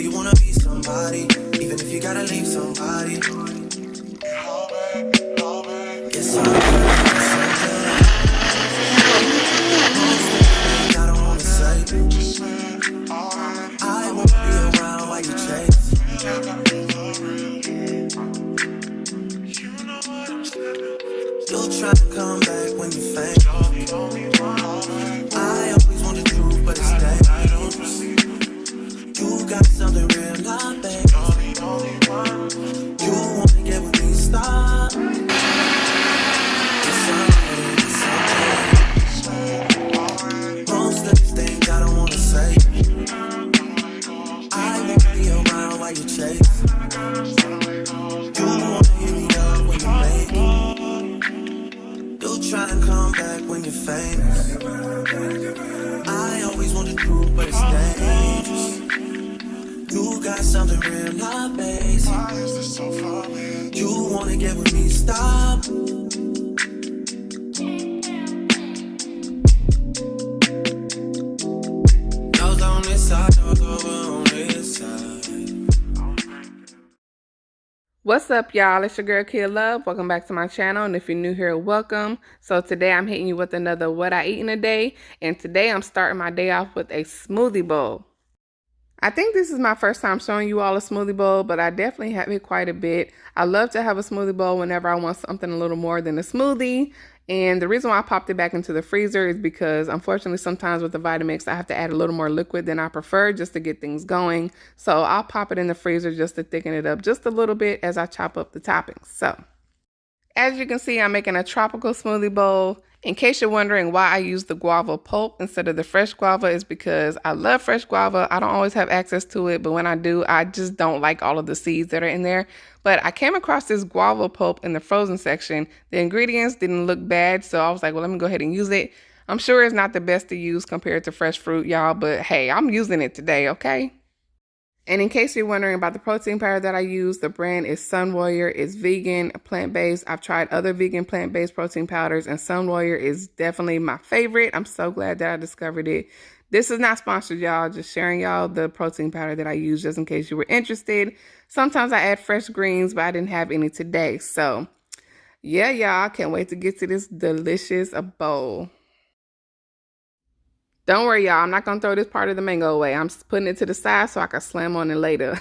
you wanna be somebody, even if you gotta leave somebody. Yes, I don't wanna say. I won't be around while you chase. You'll try to come back when you faint. I always want the truth, but it's dangerous. You got something real, not bad. You wanna get with me, stop. Most of these things I don't wanna say. I won't be around while you chase. You wanna hit me up when you make it. You'll try and come back when you're famous. I always want the truth, but it's dangerous. You got something real, not basic. You wanna get with me, stop. Nose on this side, dog over on this side. What's up, y'all? It's your girl Kid Love. Welcome back to my channel, and if you're new here, welcome. So today I'm hitting you with another What I Eat in a Day, and today I'm starting my day off with a smoothie bowl. I think this is my first time showing you all a smoothie bowl, but I definitely have it quite a bit. I love to have a smoothie bowl whenever I want something a little more than a smoothie. And the reason why I popped it back into the freezer is because, unfortunately, sometimes with the Vitamix, I have to add a little more liquid than I prefer just to get things going. So I'll pop it in the freezer just to thicken it up just a little bit as I chop up the toppings. So, as you can see, I'm making a tropical smoothie bowl. In case you're wondering why I use the guava pulp instead of the fresh guava, is because I love fresh guava. I don't always have access to it, but when I do, I just don't like all of the seeds that are in there. But I came across this guava pulp in the frozen section. The ingredients didn't look bad, so I was like, well, let me go ahead and use it. I'm sure it's not the best to use compared to fresh fruit, y'all, but hey, I'm using it today, okay? And in case you're wondering about the protein powder that I use, the brand is Sun Warrior. It's vegan, plant-based. I've tried other vegan plant-based protein powders, and Sun Warrior is definitely my favorite. I'm so glad that I discovered it. This is not sponsored, y'all. Just sharing y'all the protein powder that I use just in case you were interested. Sometimes I add fresh greens, but I didn't have any today. So, yeah, y'all, can't wait to get to this delicious bowl. Don't worry, y'all. I'm not going to throw this part of the mango away. I'm just putting it to the side so I can slam on it later.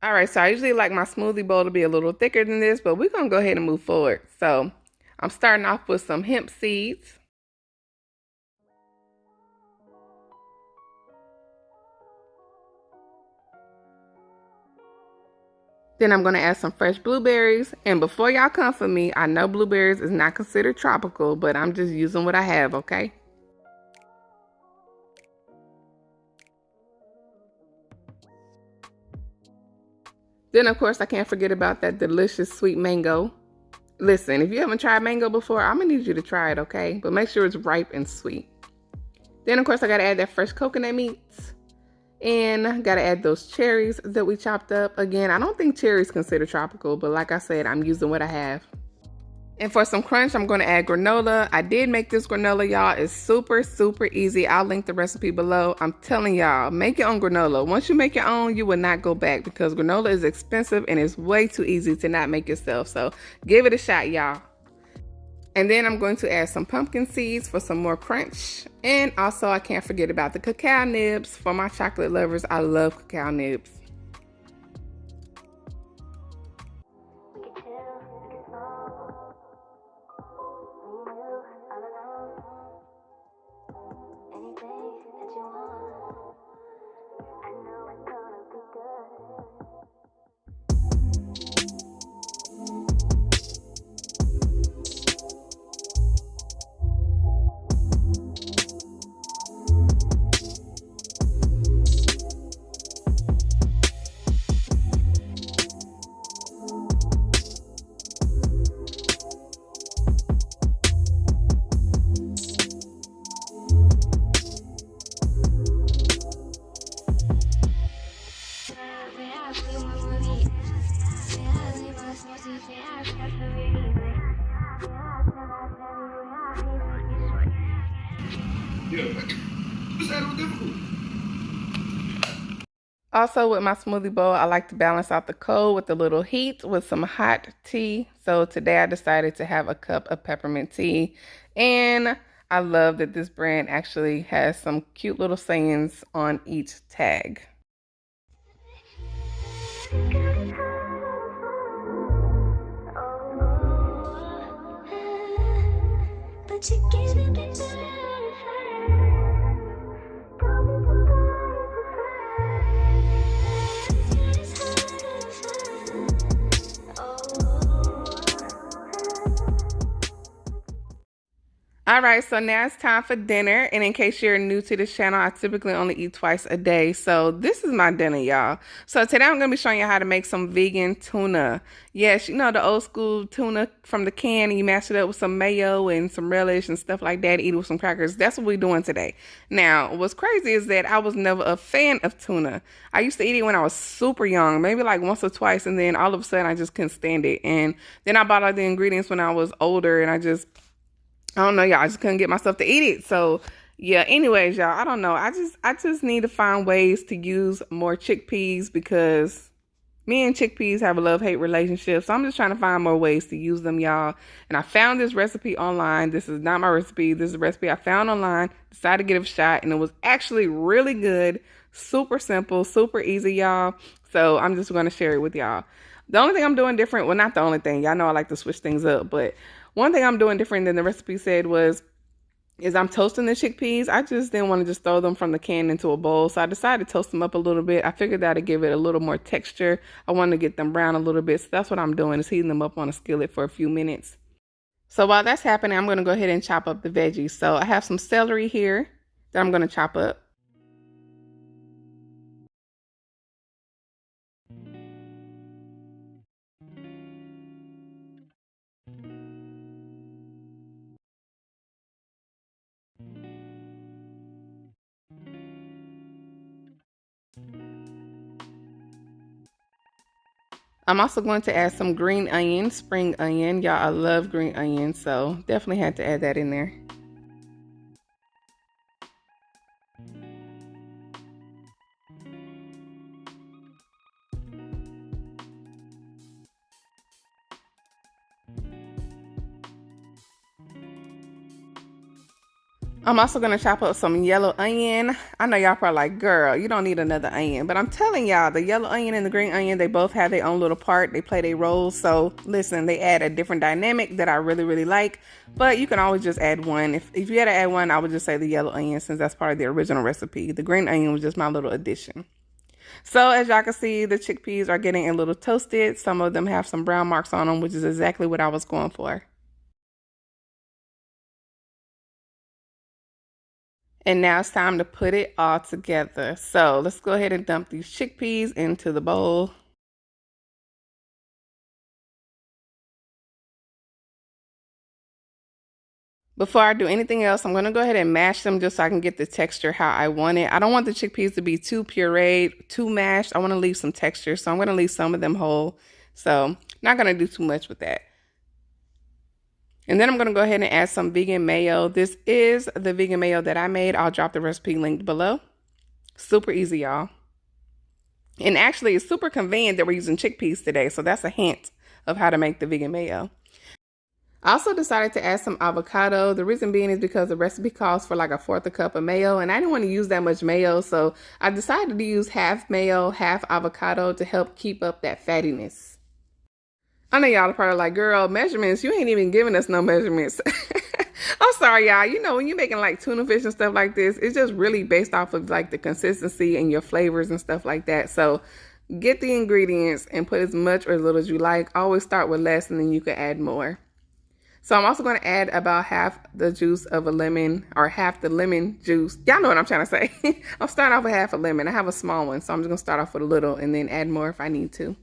All right, so I usually like my smoothie bowl to be a little thicker than this, but we're going to go ahead and move forward. So I'm starting off with some hemp seeds. Then I'm going to add some fresh blueberries. And before y'all come for me, I know blueberries is not considered tropical, but I'm just using what I have, okay? Then, of course, I can't forget about that delicious sweet mango. Listen, if you haven't tried mango before, I'm going to need you to try it, okay? But make sure it's ripe and sweet. Then, of course, I got to add that fresh coconut meats. And got to add those cherries that we chopped up. Again, I don't think cherries considered tropical, but like I said, I'm using what I have. And for some crunch, I'm going to add granola. I did make this granola, y'all. It's super, super easy. I'll link the recipe below. I'm telling y'all, make your own granola. Once you make your own, you will not go back because granola is expensive and it's way too easy to not make yourself. So give it a shot, y'all. And then I'm going to add some pumpkin seeds for some more crunch. And also, I can't forget about the cacao nibs. For my chocolate lovers, I love cacao nibs. Yeah. What's that so difficult? Also, with my smoothie bowl, I like to balance out the cold with a little heat with some hot tea. So today I decided to have a cup of peppermint tea. And I love that this brand actually has some cute little sayings on each tag. But you're giving me All right, so now it's time for dinner. And in case you're new to this channel, I typically only eat twice a day. So this is my dinner, y'all. So today I'm going to be showing you how to make some vegan tuna. Yes, you know the old school tuna from the can, and you mash it up with some mayo and some relish and stuff like that, eat it with some crackers. That's what we're doing today. Now, what's crazy is that I was never a fan of tuna. I used to eat it when I was super young, maybe like once or twice, and then all of a sudden I just couldn't stand it. And then I bought all the ingredients when I was older, and I don't know, y'all. I just couldn't get myself to eat it. So, yeah, anyways, y'all, I don't know. I just need to find ways to use more chickpeas because me and chickpeas have a love-hate relationship. So I'm just trying to find more ways to use them, y'all. And I found this recipe online. This is not my recipe. This is a recipe I found online. Decided to give it a shot, and it was actually really good. Super simple, super easy, y'all. So I'm just going to share it with y'all. The only thing I'm doing different, well, not the only thing. Y'all know I like to switch things up, but one thing I'm doing different than the recipe said is I'm toasting the chickpeas. I just didn't want to just throw them from the can into a bowl. So I decided to toast them up a little bit. I figured that'd give it a little more texture. I wanted to get them brown a little bit. So that's what I'm doing, is heating them up on a skillet for a few minutes. So while that's happening, I'm going to go ahead and chop up the veggies. So I have some celery here that I'm going to chop up. I'm also going to add some green onion, spring onion. Y'all, I love green onion, so definitely had to add that in there. I'm also going to chop up some yellow onion. I know y'all probably like, girl, you don't need another onion. But I'm telling y'all, the yellow onion and the green onion, they both have their own little part. They play their roles. So listen, they add a different dynamic that I really, really like. But you can always just add one. If you had to add one, I would just say the yellow onion, since that's part of the original recipe. The green onion was just my little addition. So as y'all can see, the chickpeas are getting a little toasted. Some of them have some brown marks on them, which is exactly what I was going for. And now it's time to put it all together. So let's go ahead and dump these chickpeas into the bowl. Before I do anything else, I'm going to go ahead and mash them just so I can get the texture how I want it. I don't want the chickpeas to be too pureed, too mashed. I want to leave some texture, so I'm going to leave some of them whole. So not going to do too much with that. And then I'm going to go ahead and add some vegan mayo. This is the vegan mayo that I made. I'll drop the recipe linked below. Super easy, y'all. And actually, it's super convenient that we're using chickpeas today. So that's a hint of how to make the vegan mayo. I also decided to add some avocado. The reason being is because the recipe calls for like 1/4 cup of mayo, and I didn't want to use that much mayo. So I decided to use half mayo, half avocado to help keep up that fattiness. I know y'all are probably like, girl, measurements, you ain't even giving us no measurements. I'm sorry, y'all. You know, when you're making like tuna fish and stuff like this, it's just really based off of like the consistency and your flavors and stuff like that. So get the ingredients and put as much or as little as you like. Always start with less and then you can add more. So I'm also going to add about half the juice of a lemon, or half the lemon juice. Y'all know what I'm trying to say. I'm starting off with half a lemon. I have a small one, so I'm just going to start off with a little and then add more if I need to.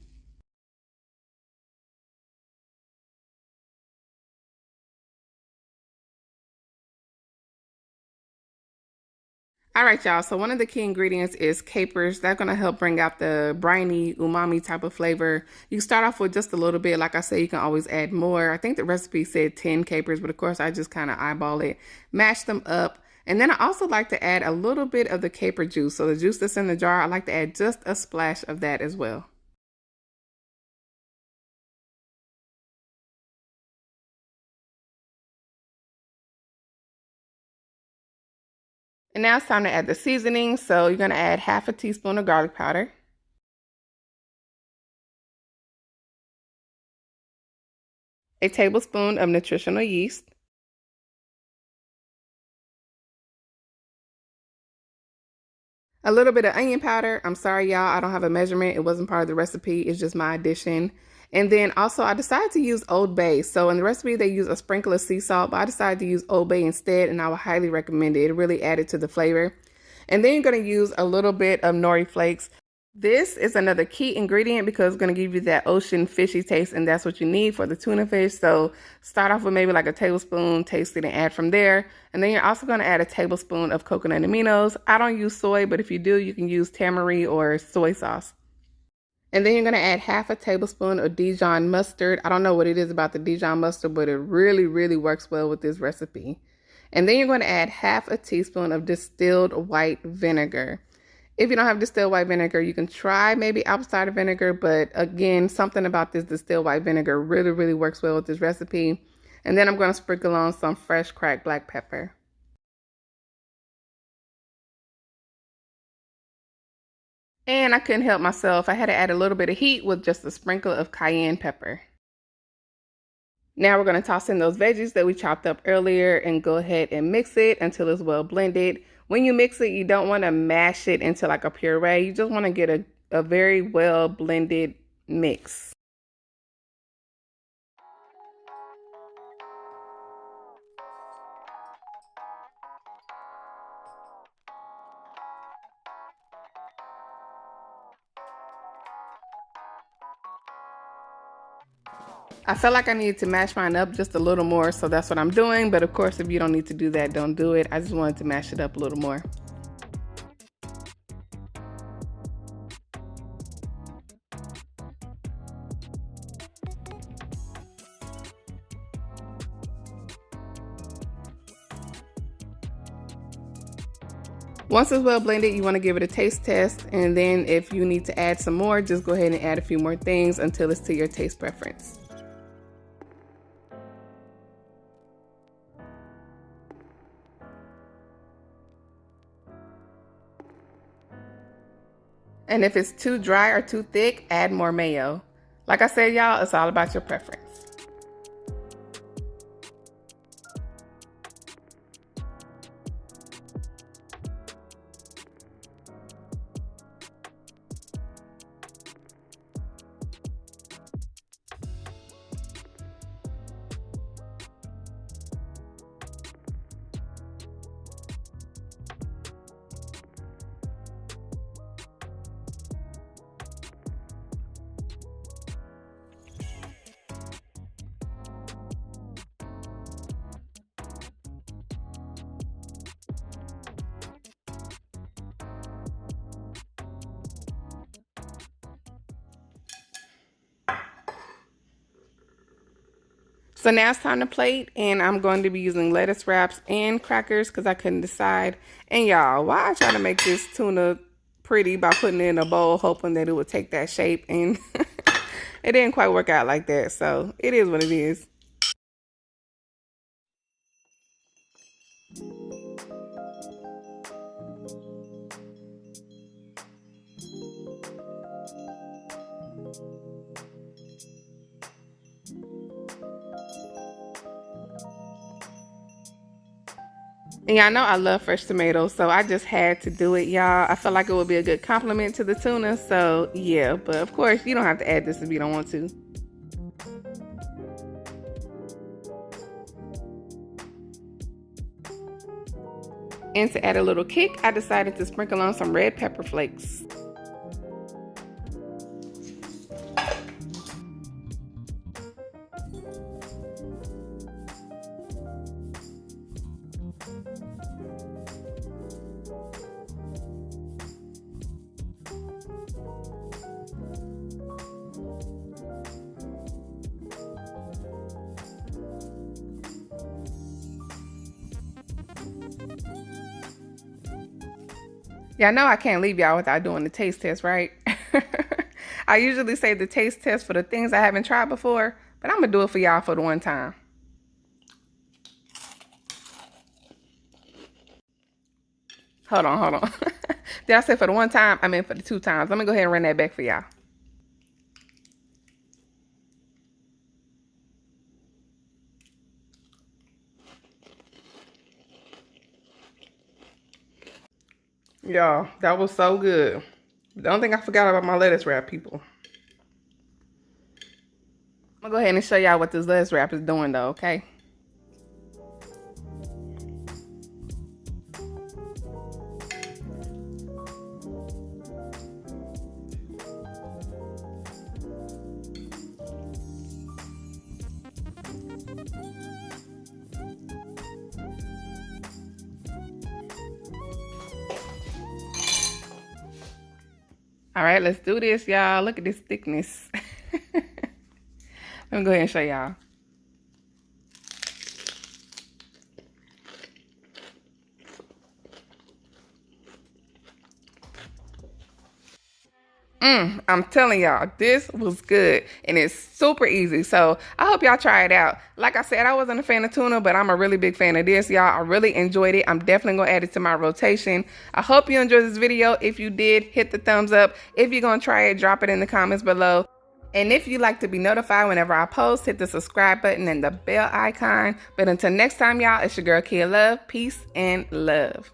All right, y'all. So one of the key ingredients is capers. That's going to help bring out the briny, umami type of flavor. You can start off with just a little bit. Like I said, you can always add more. I think the recipe said 10 capers, but of course I just kind of eyeball it. Mash them up. And then I also like to add a little bit of the caper juice. So the juice that's in the jar, I like to add just a splash of that as well. And now it's time to add the seasoning. So you're going to add half a teaspoon of garlic powder, a tablespoon of nutritional yeast, a little bit of onion powder. I'm sorry, y'all, I don't have a measurement. It wasn't part of the recipe. It's just my addition. And then also I decided to use Old Bay. So in the recipe, they use a sprinkle of sea salt, but I decided to use Old Bay instead, and I would highly recommend it. It really added to the flavor. And then you're going to use a little bit of nori flakes. This is another key ingredient because it's going to give you that ocean fishy taste, and that's what you need for the tuna fish. So start off with maybe like a tablespoon, taste it, and add from there. And then you're also going to add a tablespoon of coconut aminos. I don't use soy, but if you do, you can use tamari or soy sauce. And then you're going to add half a tablespoon of Dijon mustard. I don't know what it is about the Dijon mustard, but it really, really works well with this recipe. And then you're going to add half a teaspoon of distilled white vinegar. If you don't have distilled white vinegar, you can try maybe apple cider vinegar, but again, something about this distilled white vinegar really, really works well with this recipe. And then I'm going to sprinkle on some fresh cracked black pepper. And I couldn't help myself. I had to add a little bit of heat with just a sprinkle of cayenne pepper. Now we're going to toss in those veggies that we chopped up earlier and go ahead and mix it until it's well blended. When you mix it, you don't want to mash it into like a puree. You just want to get a very well blended mix. I felt like I needed to mash mine up just a little more, so that's what I'm doing. But of course, if you don't need to do that, don't do it. I just wanted to mash it up a little more. Once it's well blended, you want to give it a taste test, and then if you need to add some more, just go ahead and add a few more things until it's to your taste preference. And if it's too dry or too thick, add more mayo. Like I said, y'all, it's all about your preference. So now it's time to plate, and I'm going to be using lettuce wraps and crackers because I couldn't decide. And y'all, why I try to make this tuna pretty by putting it in a bowl hoping that it would take that shape, and it didn't quite work out like that. So it is what it is. And y'all know I love fresh tomatoes, so I just had to do it, y'all. I felt like it would be a good compliment to the tuna, so yeah. But of course, you don't have to add this if you don't want to. And to add a little kick, I decided to sprinkle on some red pepper flakes. Yeah, I know I can't leave y'all without doing the taste test, right? I usually save the taste test for the things I haven't tried before, but I'm gonna do it for y'all for the one time. Hold on. Did I say for the one time? I meant for the 2 times. Let me go ahead and run that back for y'all. Y'all, that was so good. Don't think I forgot about my lettuce wrap, people. I'm gonna go ahead and show y'all what this lettuce wrap is doing though, okay? All right, let's do this, y'all. Look at this thickness. Let me go ahead and show y'all. I'm telling y'all, this was good and it's super easy. So I hope y'all try it out. Like I said, I wasn't a fan of tuna, but I'm a really big fan of this, y'all. I really enjoyed it. I'm definitely gonna add it to my rotation. I hope you enjoyed this video. If you did, hit the thumbs up. If you're gonna try it, drop it in the comments below. And if you'd like to be notified whenever I post, hit the subscribe button and the bell icon. But until next time, y'all, it's your girl Kia Love. Peace and love.